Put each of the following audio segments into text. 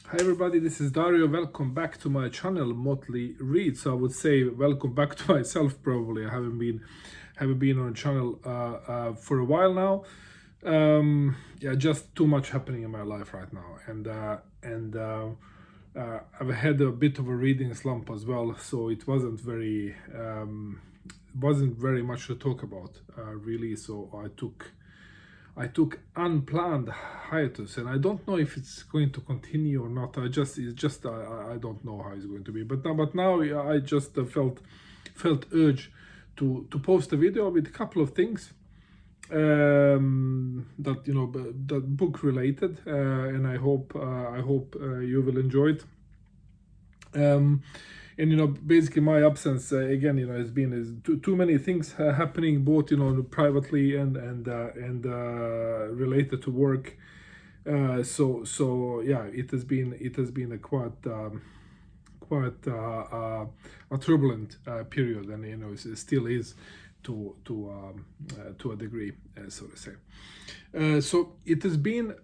Hi everybody, this is Dario. Welcome back to my channel, Motley Reads. I would say welcome back to myself. Probably I haven't been on a channel for a while now. Yeah, just too much happening in my life right now, and I've had a bit of a reading slump as well. So it wasn't very much to talk about really. So I took unplanned hiatus, and I don't know if it's going to continue or not. I don't know how it's going to be. But now I just felt urge to post a video with a couple of things that that book related, and I hope you will enjoy it. And basically my absence again, has been too many things happening, both privately and related to work. So yeah, it has been a quite a turbulent period, and it still is to a degree, so to say. So it has been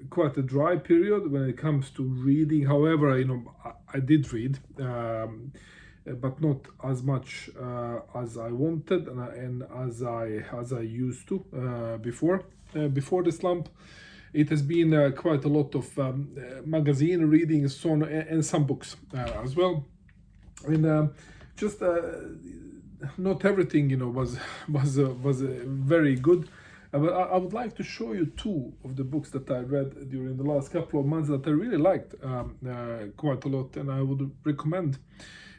quite a dry period when it comes to reading. However, I did read, but not as much as I wanted, and as I used to before the slump. It has been quite a lot of magazine reading, so on, and some books as well. And just not everything was very good. But I would like to show you two of the books that I read during the last couple of months that I really liked quite a lot, and I would recommend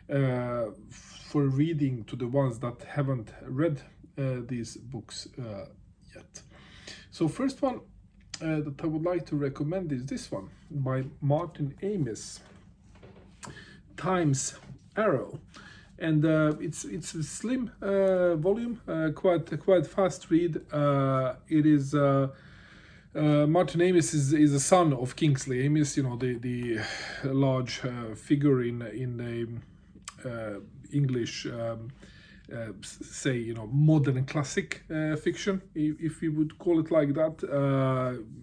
for reading to the ones that haven't read these books yet. So first one that I would like to recommend is this one by Martin Amis, Time's Arrow. And it's a slim volume, quite fast read. It is Martin Amis is a son of Kingsley Amis, the large figure in the English, say, modern classic fiction, if we would call it like that.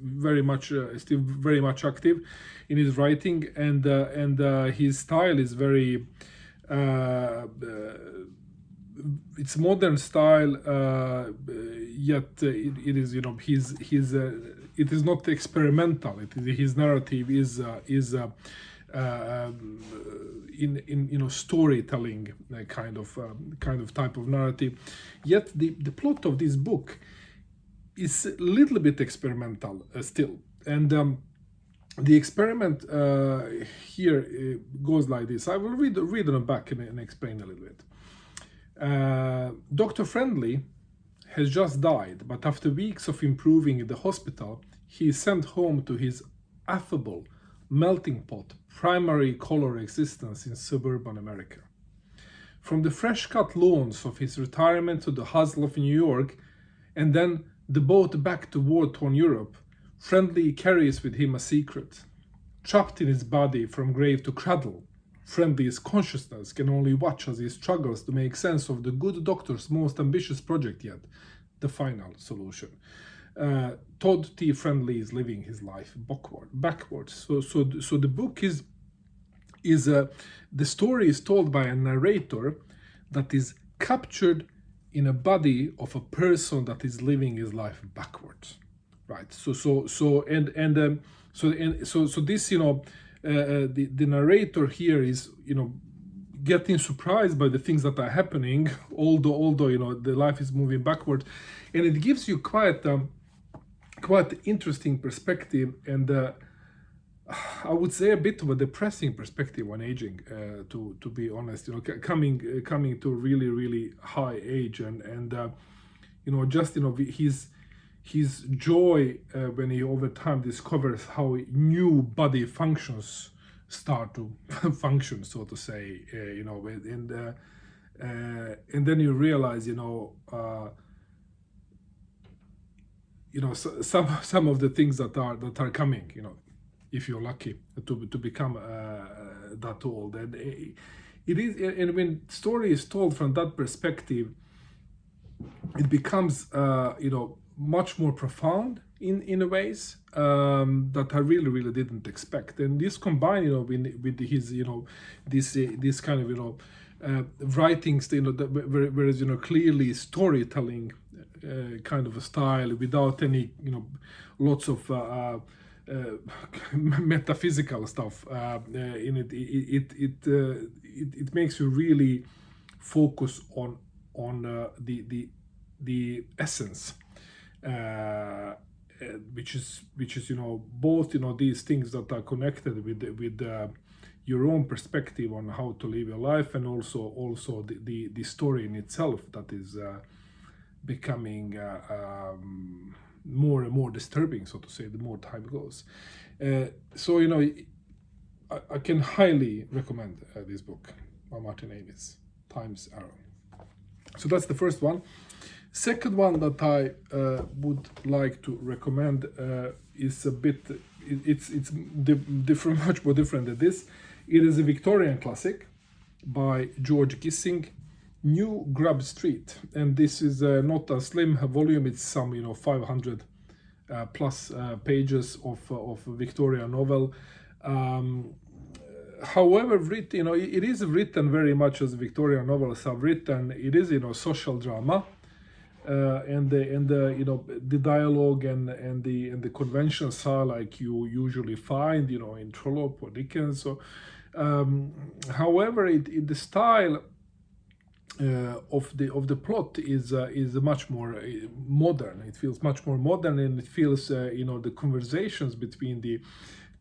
Very much still very much active in his writing, and his style is very. It's modern style, yet it is his it is not experimental. His narrative is in storytelling kind of type of narrative. Yet the plot of this book is a little bit experimental still, and the experiment here goes like this. I will read on the back and explain a little bit. Dr. Friendly has just died, but after weeks of improving in the hospital, he is sent home to his affable, melting pot, primary color existence in suburban America. From the fresh-cut lawns of his retirement to the hustle of New York, and then the boat back to war-torn Europe, Friendly carries with him a secret. Trapped in his body from grave to cradle, Friendly's consciousness can only watch as he struggles to make sense of the good doctor's most ambitious project yet, the final solution. Todd T. Friendly is living his life backwards. So the book is the story is told by a narrator that is captured in a body of a person that is living his life backwards. Right. So this, the narrator here is, getting surprised by the things that are happening, although the life is moving backward, and it gives you quite interesting perspective, and I would say a bit of a depressing perspective on aging, to be honest. Coming to really high age, and just his joy when he over time discovers how new body functions start to function, so to say, and then you realize, some of the things that are coming, if you're lucky to become that old, and it is, and when story is told from that perspective, it becomes much more profound, in a ways that I really didn't expect. And this combined, with his, this kind of, writings, whereas, clearly storytelling kind of a style without any, lots of metaphysical stuff in it. It makes you really focus on the essence, which is both these things that are connected with your own perspective on how to live your life, and also the story in itself that is becoming more and more disturbing, so to say, the more time goes. So I can highly recommend this book by Martin Amis, Time's Arrow. So that's the first one. Second one that I would like to recommend is a bit, it's different, much more different than this. It is a Victorian classic by George Gissing, New Grub Street, and this is not a slim volume. It's some 500 plus pages of a Victorian novel. However, written, it is written very much as Victorian novels are written. It is social drama, and the dialogue and the conventions are like you usually find in Trollope or Dickens. So, however, the style of the plot is much more modern. It feels much more modern, and it feels the conversations between the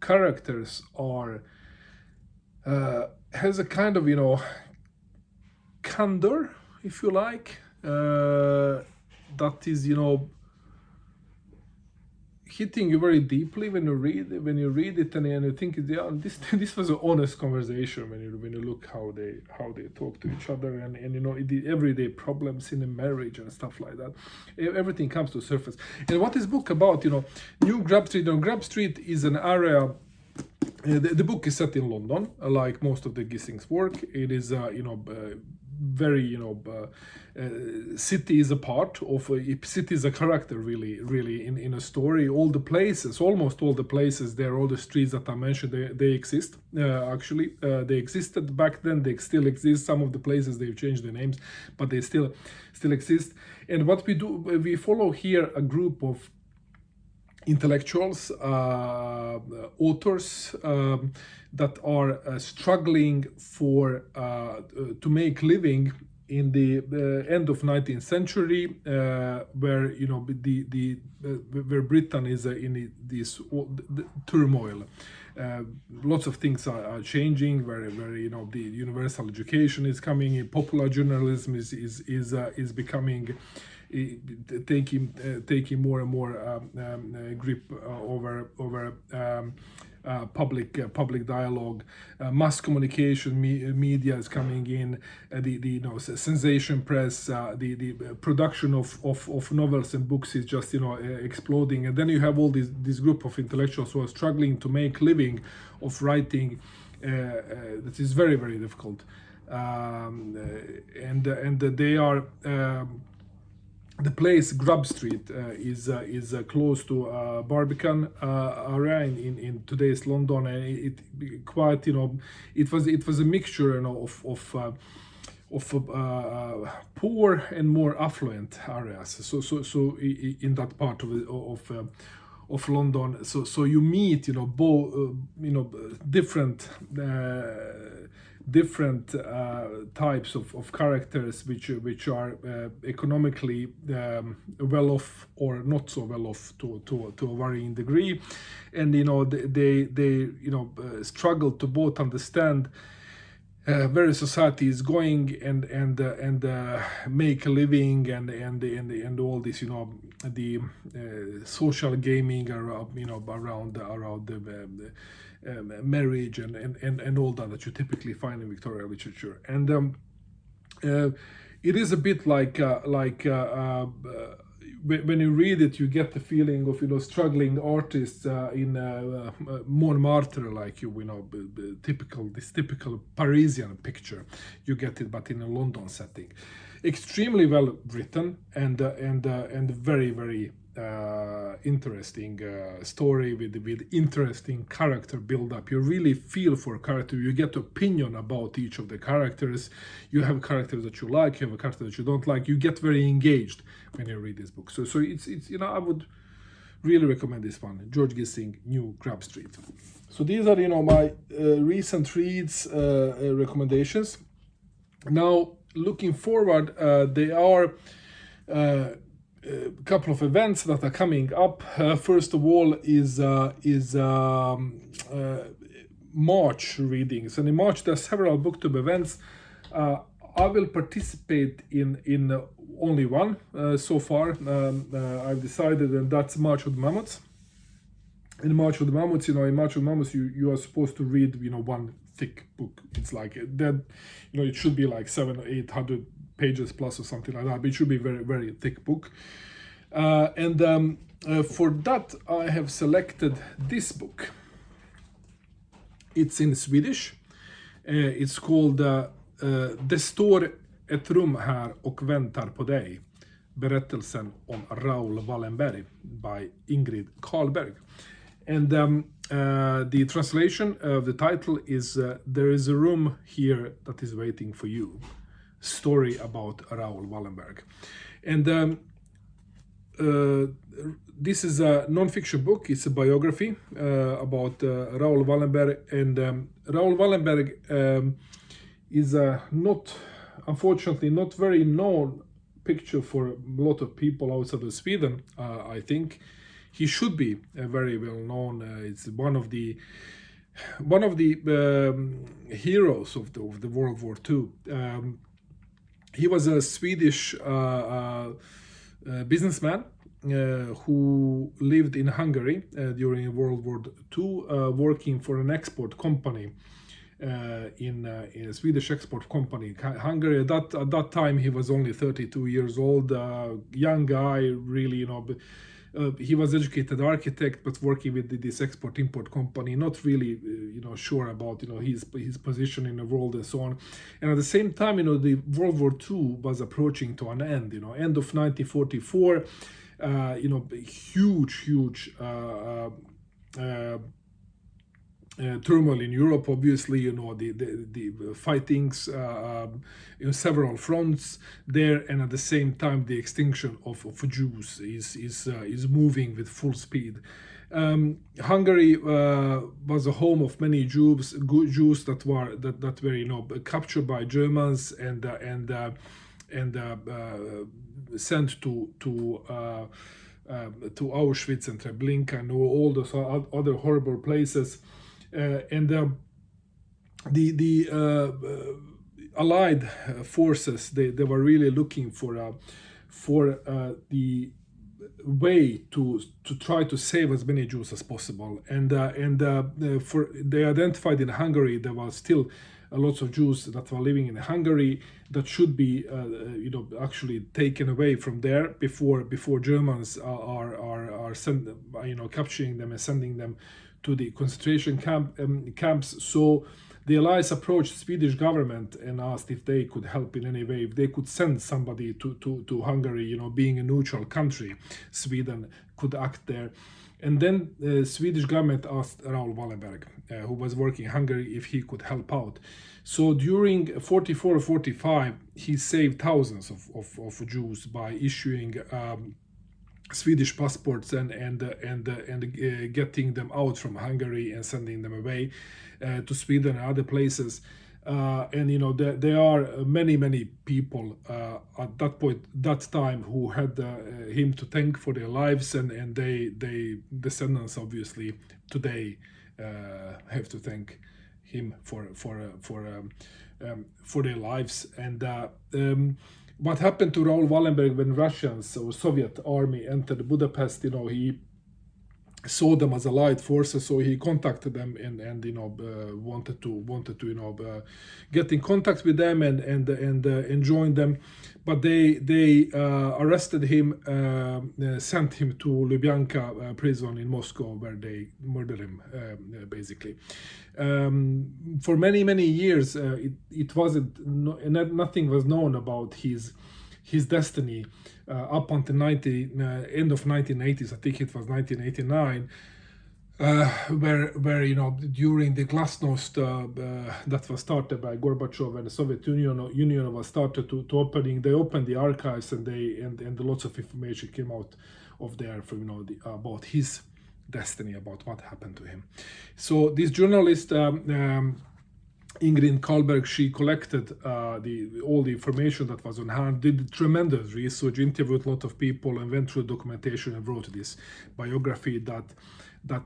characters are has a kind of candor, if you like, that is hitting you very deeply when you read it, and you think, yeah, this was an honest conversation when you look how they talk to each other, and the everyday problems in a marriage and stuff like that. Everything comes to the surface. And what is book about? New Grub Street. Grub Street is an area. The book is set in London, like most of the Gissing's work. It is very city is a part of city is a character really in a story. Almost all the places there, all the streets that I mentioned, they exist. Actually, they existed back then. They still exist. Some of the places they've changed their names, but they still exist. And what we do, we follow here a group of intellectuals, authors that are struggling to make living in the end of 19th century, where where Britain is in this turmoil. Lots of things are changing. Where the universal education is coming in, popular journalism is becoming. Taking more and more grip over public dialogue, mass communication, media is coming in, the sensation press, the production of novels and books is just exploding, and then you have all this group of intellectuals who are struggling to make living of writing. That is very difficult, and they are. The place Grub Street is close to Barbican area in today's London, and it quite it was a mixture of poor and more affluent areas. So in that part of London, so you meet different types of characters which are economically well off or not so well off to a varying degree, and they struggle to both understand where society is going and make a living and all this the social gaming around the marriage and all that you typically find in Victorian literature. And it is a bit like when you read it, you get the feeling of struggling artists in Montmartre, like typical Parisian picture. You get it, but in a London setting. Extremely well written and very interesting story with interesting character build-up. You really feel for a character. You get opinion about each of the characters. You have characters that you like. You have a character that you don't like. You get very engaged when you read this book. So it's I would really recommend this one. George Gissing, New Grub Street. So these are my recent reads recommendations. Now looking forward, there are a couple of events that are coming up. First of all is March readings, and in March there are several booktube events. I will participate in only one so far. I've decided, and that's March of the Mammoths. In March of the Mammoths, in March of the Mammoths, you are supposed to read, one thick book. It's like that, it should be like 700 or 800 pages plus or something like that. But it should be very, very thick book. And for that, I have selected this book. It's in Swedish. It's called Det står ett rum här och väntar på dig. Berättelsen om Raoul Wallenberg by Ingrid Karlberg. And the translation of the title is There is a room here that is waiting for you. Story about Raoul Wallenberg. And this is a non-fiction book. It's a biography about Raoul Wallenberg. And Raoul Wallenberg is unfortunately not very known picture for a lot of people outside of Sweden. I think he should be very well known. It's one of the heroes of the World War II. He was a Swedish businessman who lived in Hungary during World War II, working for an export company. In a Swedish export company, Hungary. At that time, he was only 32 years old, young guy, really, he was educated architect, but working with this export-import company, not really, sure about, his position in the world and so on. And at the same time, the World War II was approaching to an end, end of 1944, huge turmoil in Europe, obviously, the fightings in several fronts there, and at the same time the extinction of Jews is moving with full speed. Hungary was a home of many Jews that were captured by Germans and sent to Auschwitz and Treblinka and all those other horrible places. And the Allied forces, they were really looking for the way to try to save as many Jews as possible. And they identified in Hungary there was still lots of Jews that were living in Hungary that should be actually taken away from there before Germans are capturing them and sending them to the concentration camps. So the Allies approached the Swedish government and asked if they could help in any way, if they could send somebody to Hungary, being a neutral country, Sweden could act there. And then the Swedish government asked Raoul Wallenberg, who was working in Hungary, if he could help out. So during 44-45, he saved thousands of Jews by issuing Swedish passports and getting them out from Hungary and sending them away to Sweden and other places. And there are many people at that time who had him to thank for their lives, and they descendants obviously today have to thank him for their lives. And what happened to Raoul Wallenberg when Russians or Soviet army entered Budapest? He saw them as allied forces, so he contacted them and wanted to get in contact with them and join them, but they arrested him, sent him to Lubyanka prison in Moscow, where they murdered him basically. For many years it wasn't nothing was known about his his destiny up until end of 1980s. I think it was 1989. Where during the glasnost that was started by Gorbachev and the Soviet Union was started to opening. They opened the archives, and lots of information came out of there from about his destiny, about what happened to him. So this journalist Ingrid Karlberg, she collected all the information that was on hand, did tremendous research, interviewed a lot of people, and went through documentation and wrote this biography that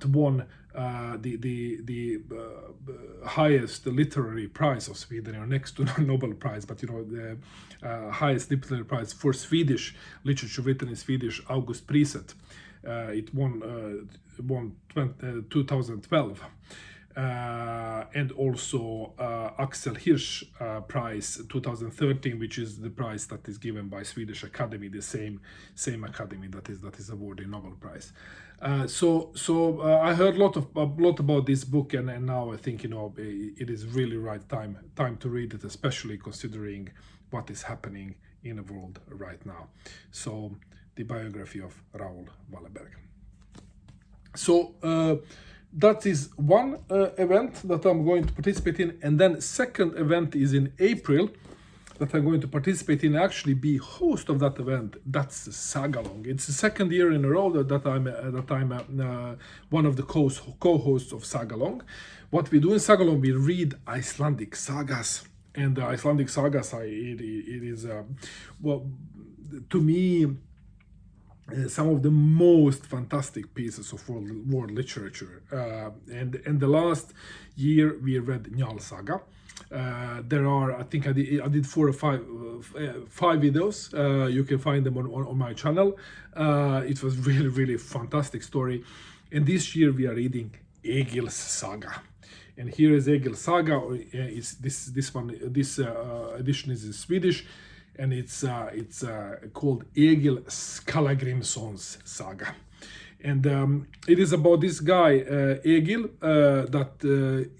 won the highest literary prize of Sweden, next to the Nobel Prize, but the highest literary prize for Swedish literature written in Swedish, Augustpriset. It won 2012. And also Axel Hirsch Prize 2013, which is the prize that is given by Swedish Academy, the same academy that is awarding Nobel Prize. So I heard a lot about this book, and now I think it is really right time to read it, especially considering what is happening in the world right now. So the biography of Raoul Wallenberg. So that is one event that I'm going to participate in, and then second event is in April that I'm going to participate in, actually be host of that event. That's Sagalong. It's the second year in a row that I'm one of the co-hosts of Sagalong. What we do in Sagalong, we read Icelandic sagas, and the Icelandic sagas, it is to me some of the most fantastic pieces of world literature. And the last year we read Njal Saga. There are, I think I did 4 or 5 videos. You can find them on my channel. It was really fantastic story. And this year we are reading Egil's Saga. And here is Egil's Saga. This edition is in Swedish, and it's called Egil Scala Grimson's Saga. And it is about this guy, Egil, that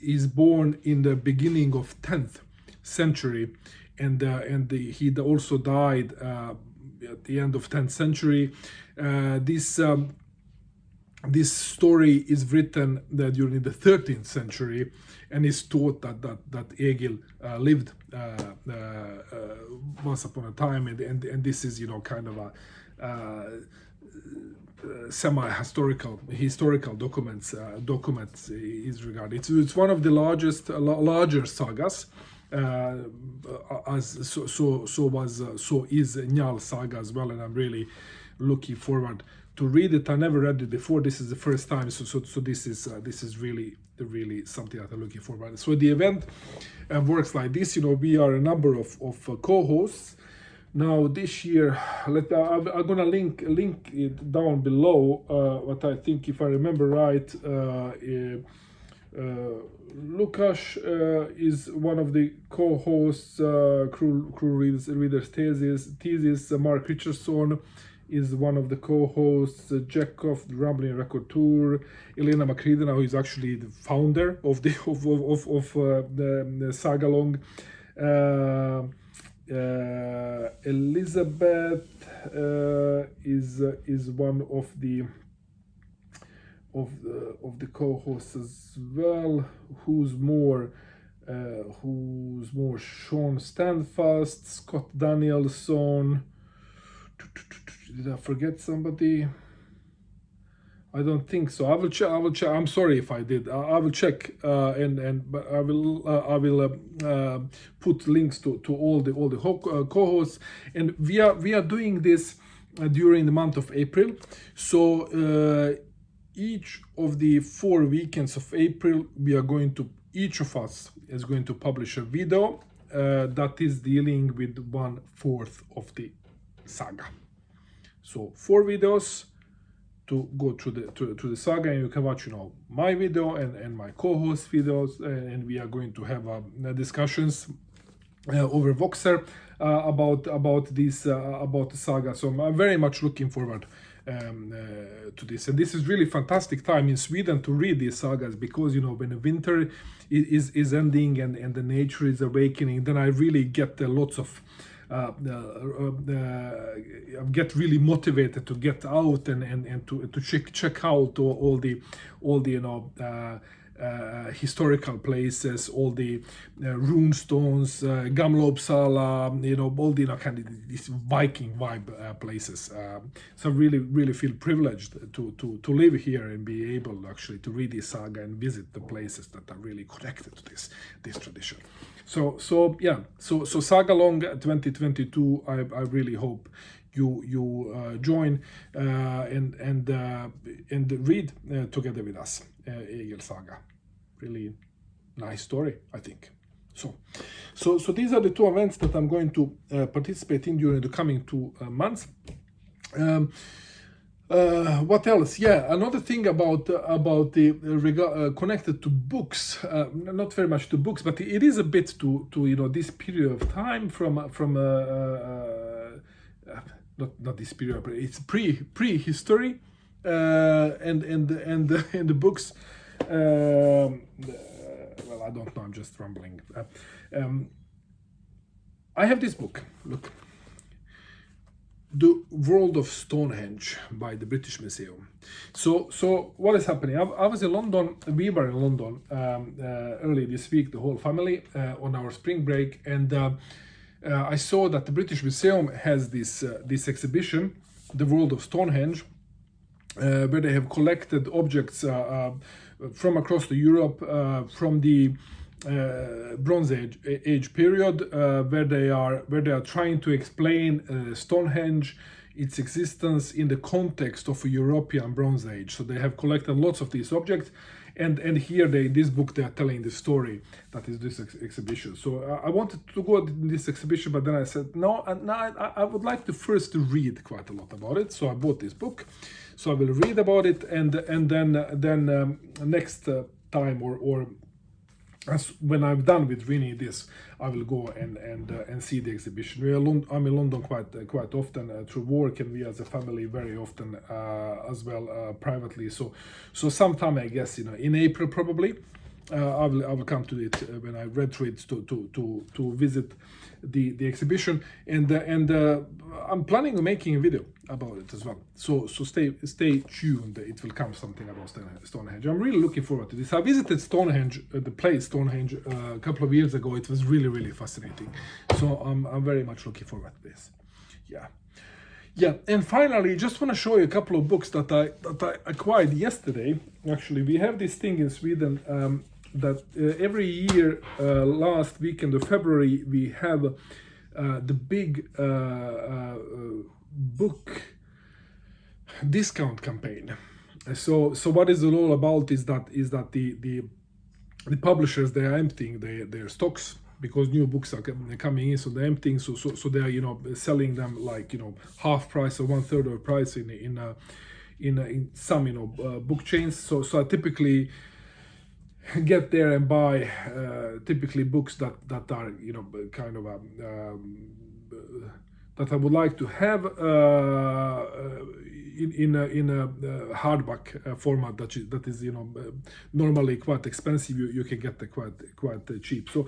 is born in the beginning of 10th century, and he also died at the end of 10th century. This story is written during the 13th century, and is thought that Egil lived once upon a time, and this is kind of a semi-historical documents is regarded. It's one of the larger sagas, so is Njal Saga as well, and I'm really looking forward to read it. I never read it before. This is the first time, so this is really something that I'm looking forward to. So the event works like this. We are a number of co-hosts. Now this year, I'm gonna link it down below. What I think, if I remember right, Lukas is one of the co-hosts. Crew readers thesis. Mark Richardson is one of the co-hosts. Jekov, the Rambling Record Tour. Elena Makridina, who is actually the founder of the Sagalong. Elizabeth is one of the co-hosts as well. Who's more? Sean Standfast, Scott Danielson. Did I forget somebody? I don't think so. I will check. I'm sorry if I did. I will check, but I will put links to all the co-hosts, and we are doing this during the month of April. So each of the 4 weekends of April, each of us is going to publish a video that is dealing with 1/4 of the saga. So 4 videos to go through the saga, and you can watch my video and my co-host videos, and we are going to have discussions over Voxer about this about the saga. So I'm very much looking forward to this, and this is really fantastic time in Sweden to read these sagas, because when the winter is ending and the nature is awakening, then I really get lots of get really motivated to get out and to check out all the historical places, all the rune stones, Gamla Uppsala, all the kind of these Viking vibe places. So really feel privileged to live here and be able actually to read this saga and visit the places that are really connected to this tradition. So Sagalong 2022. I really hope you join and read together with us Egil Saga. Really nice story, I think. So these are the two events that I'm going to participate in during the coming 2 months. What else? Yeah, another thing about the connected to books, not very much to books, but it is a bit to this period of time from not this period, but it's prehistory, and the books. Well, I don't know. I'm just rambling. I have this book. Look. The World of Stonehenge by the British Museum. So what is happening? I was in London. We were in London early this week, the whole family, on our spring break, and I saw that the British Museum has this exhibition, the World of Stonehenge, where they have collected objects from across the Europe, from the Bronze Age period, where they are trying to explain Stonehenge, its existence in the context of a European Bronze Age. So they have collected lots of these objects, and here this book they are telling the story that is this exhibition. So I wanted to go to this exhibition, but then I said no, I would like to first read quite a lot about it. So I bought this book. So I will read about it, and then next time or when I'm done with reading this, I will go and see the exhibition. I'm in London quite often through work, and we as a family very often as well privately. So sometime, I guess, in April probably, I will come to it when I read through it to visit the exhibition, and I'm planning on making a video about it as well. So stay tuned. It will come something about Stonehenge. I'm really looking forward to this. I visited Stonehenge, the place Stonehenge, a couple of years ago. It was really fascinating. So I'm very much looking forward to this. Yeah, and finally, just want to show you a couple of books that I acquired yesterday. Actually, we have this thing in Sweden that every year, last weekend of February, we have the big book discount campaign. So what is it all about is that the publishers, they are emptying their stocks because new books are coming in, so they're emptying, so they are selling them like half price or 1/3 of the price in some book chains. So I typically get there and buy typically books that are kind of that I would like to have in a hardback format that is normally quite expensive. You can get quite cheap. So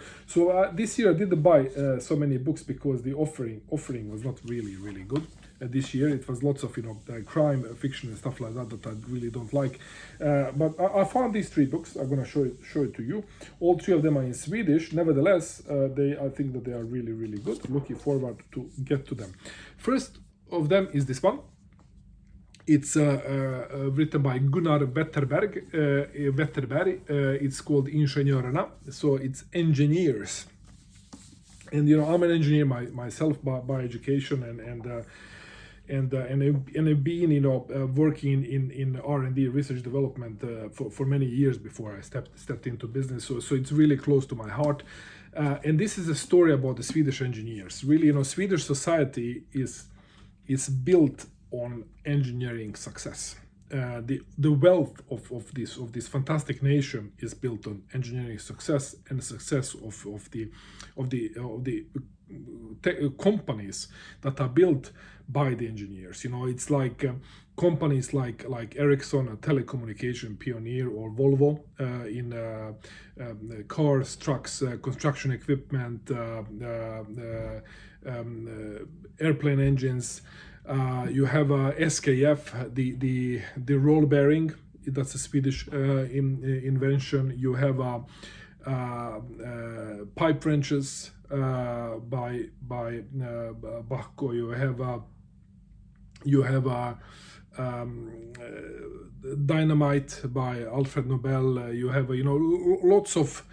this year I didn't buy so many books because the offering was not really good. This year it was lots of crime fiction and stuff like that I really don't like, but I found these 3 books. I'm gonna show it to you. All 3 of them are in Swedish. Nevertheless, I think that they are really good. Looking forward to get to them. First of them is this one. It's written by Gunnar Wetterberg. It's called Ingenjörerna, so it's engineers. And I'm an engineer myself by education, and I've been working in R&D, research development, for many years before I stepped into business. So it's really close to my heart. And this is a story about the Swedish engineers. Really, Swedish society is built on engineering success. The wealth of this fantastic nation is built on engineering success and the success of the companies that are built by the engineers. It's like companies like Ericsson, a telecommunication pioneer, or Volvo in cars, trucks, construction equipment, airplane engines. You have SKF, the roll bearing. That's a Swedish invention. You have pipe wrenches by Bacco. You have dynamite by Alfred Nobel. You have lots of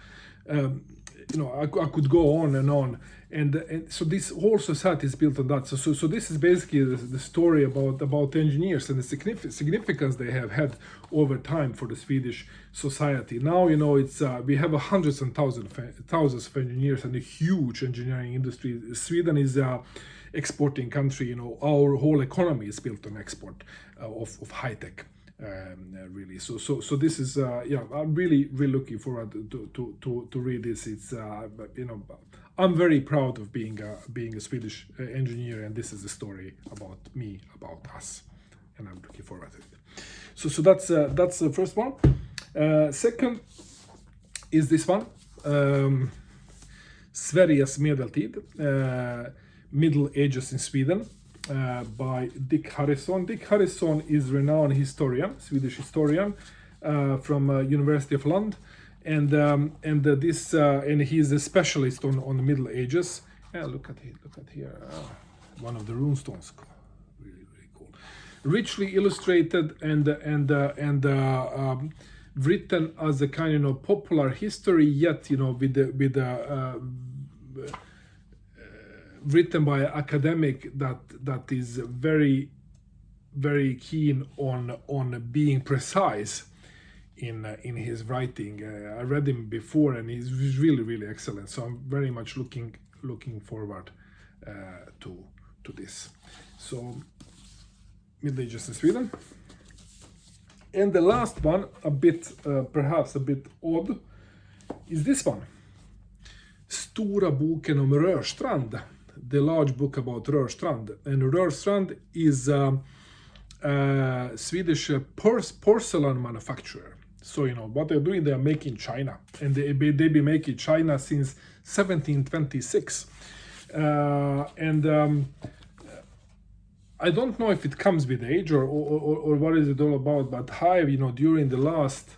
I could go on and on, and so this whole society is built on that. So this is basically the story about engineers and the significance they have had over time for the Swedish society. Now it's we have hundreds and thousands of engineers and a huge engineering industry. Sweden is a exporting country. Our whole economy is built on export of high tech. Really, so this is I'm really looking forward to read this. It's I'm very proud of being a Swedish engineer, and this is the story about me, about us, and I'm looking forward to it. So that's the first one. Second is this one, Sveriges medeltid, Middle Ages in Sweden. By Dick Harrison. Dick Harrison is renowned historian, Swedish historian from University of Lund, and he's a specialist on the Middle Ages. Look at here, one of the runestones, really cool, richly illustrated and written as a kind of popular history, yet with the written by an academic that is very keen on being precise in his writing. I read him before, and he's really excellent. So I'm very much looking forward to this. So Middle Ages in Sweden, and the last one, perhaps a bit odd, is this one, Stora boken om Rörstrand. The large book about Rörstrand. And Rörstrand is a Swedish porcelain manufacturer. So what they're doing, they're making China, and they've been making China since 1726. And I don't know if it comes with age or what is it all about, but I've during the last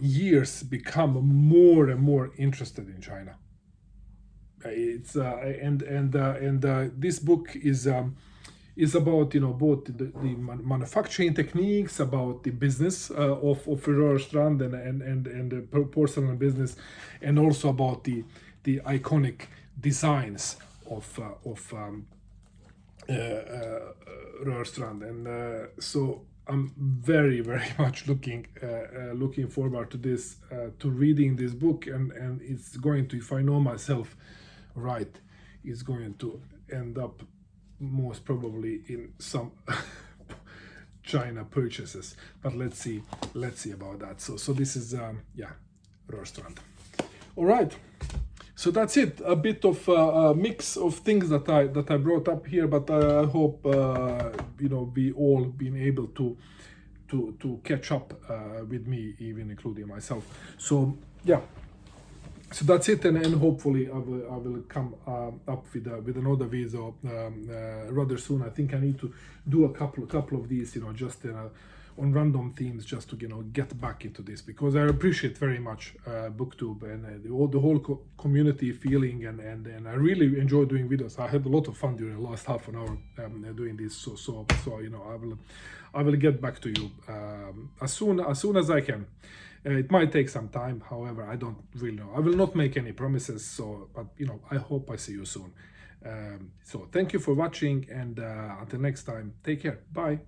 years become more and more interested in China. It's this book is about both the manufacturing techniques, about the business of Rörstrand and the porcelain business, and also about the iconic designs of Rörstrand. And so I'm very much looking forward to this, to reading this book, and it's going to, if I know myself right, it's going to end up most probably in some China purchases. But let's see about that. So this is Rörstrand. All right. So that's it. A bit of a mix of things that I brought up here, but I hope we all been able to catch up with me, even including myself. So yeah. So that's it, and hopefully I will come up with another video rather soon. I think I need to do a couple of these, just on random themes, just to get back into this, because I appreciate very much BookTube and the whole community feeling, and I really enjoy doing videos. I had a lot of fun during the last half an hour doing this. So I will get back to you as soon as I can. It might take some time, however, I don't really know. I will not make any promises, but I hope I see you soon. So thank you for watching, and until next time, take care. Bye.